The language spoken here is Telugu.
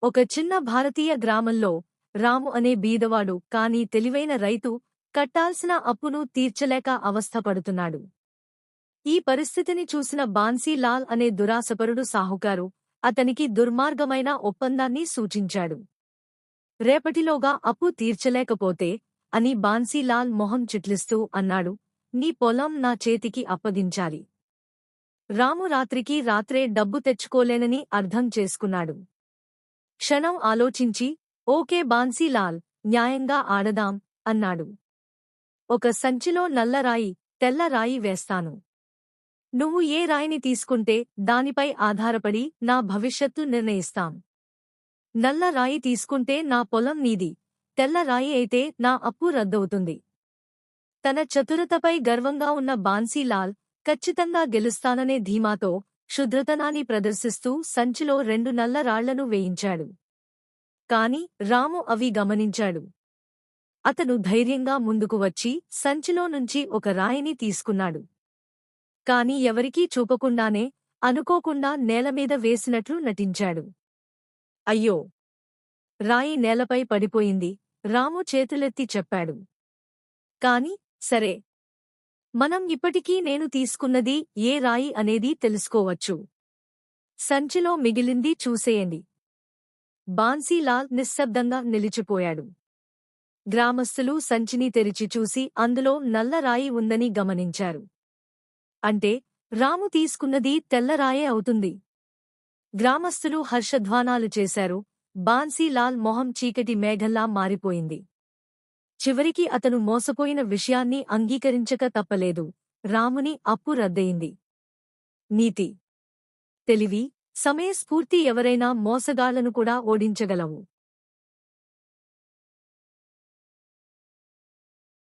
ఒక చిన్న భారతీయ గ్రామంలో రాము అనే బీదవాడు కానీ తెలివైన రైతు కట్టాల్సిన అప్పును తీర్చలేక అవస్థపడుతున్నాడు. ఈ పరిస్థితిని చూసిన బాన్సీలాల్ అనే దురాశపరుడు సాహుకారు అతనికి దుర్మార్గమైన ఒప్పందాన్ని సూచించాడు. రేపటిలోగా అప్పు తీర్చలేకపోతే అని బాన్సీలాల్ మొహం చిట్లిస్తూ అన్నాడు, నీ పొలం నా చేతికి అప్పగించాలి. రాము రాత్రికి రాత్రే డబ్బు తెచ్చుకోలేనని అర్థం చేసుకున్నాడు. క్షణం ఆలోచించి, ఓకే బాన్సీలాల్, న్యాయంగా ఆడదాం అన్నాడు. ఒక సంచిలో నల్లరాయి, తెల్లరాయి వేస్తాను. నువ్వు ఏ రాయిని తీసుకుంటే దానిపై ఆధారపడి నా భవిష్యత్తు నిర్ణయిస్తాం. నల్ల రాయి తీసుకుంటే నా పొలం నీది, తెల్ల రాయి అయితే నా అప్పు రద్దవుతుంది. తన చతురతపై గర్వంగా ఉన్న బాన్సీలాల్ ఖచ్చితంగా గెలుస్తాననే ధీమాతో క్షుద్రతనాన్ని ప్రదర్శిస్తూ సంచిలో 2 నల్ల రాళ్లను వేయించాడు. కాని రాము అవి గమనించాడు. అతను ధైర్యంగా ముందుకు వచ్చి సంచిలో నుంచి ఒక రాయిని తీసుకున్నాడు. కాని ఎవరికీ చూపకుండానే అనుకోకుండా నేలమీద వేసినట్లు నటించాడు. అయ్యో! రాయి నేలపై పడిపోయింది. రాము చేతులెత్తి చెప్పాడు. కాని సరే, మనం ఇప్పటికీ నేను తీసుకున్నది ఏ రాయి అనేది తెలుసుకోవచ్చు. సంచిలో మిగిలింది చూసేయండి. బాన్సీలాల్ నిశ్శబ్దంగా నిలిచిపోయాడు. గ్రామస్థులు సంచిని తెరిచి చూసి అందులో నల్లరాయి ఉందని గమనించారు. అంటే రాము తీసుకున్నది తెల్లరాయే అవుతుంది. గ్రామస్థులు హర్షధ్వానాలు చేశారు. బాన్సీలాల్ మొహం చీకటి మేఘంలా మారిపోయింది. చివరికి అతను మోసపోయిన విషయాన్ని అంగీకరించక తప్పలేదు. రాముని అప్పు రద్దయింది. నీతి, తెలివి, సమయస్ఫూర్తి ఎవరైనా మోసగాళ్లను కూడా ఓడించగలవు.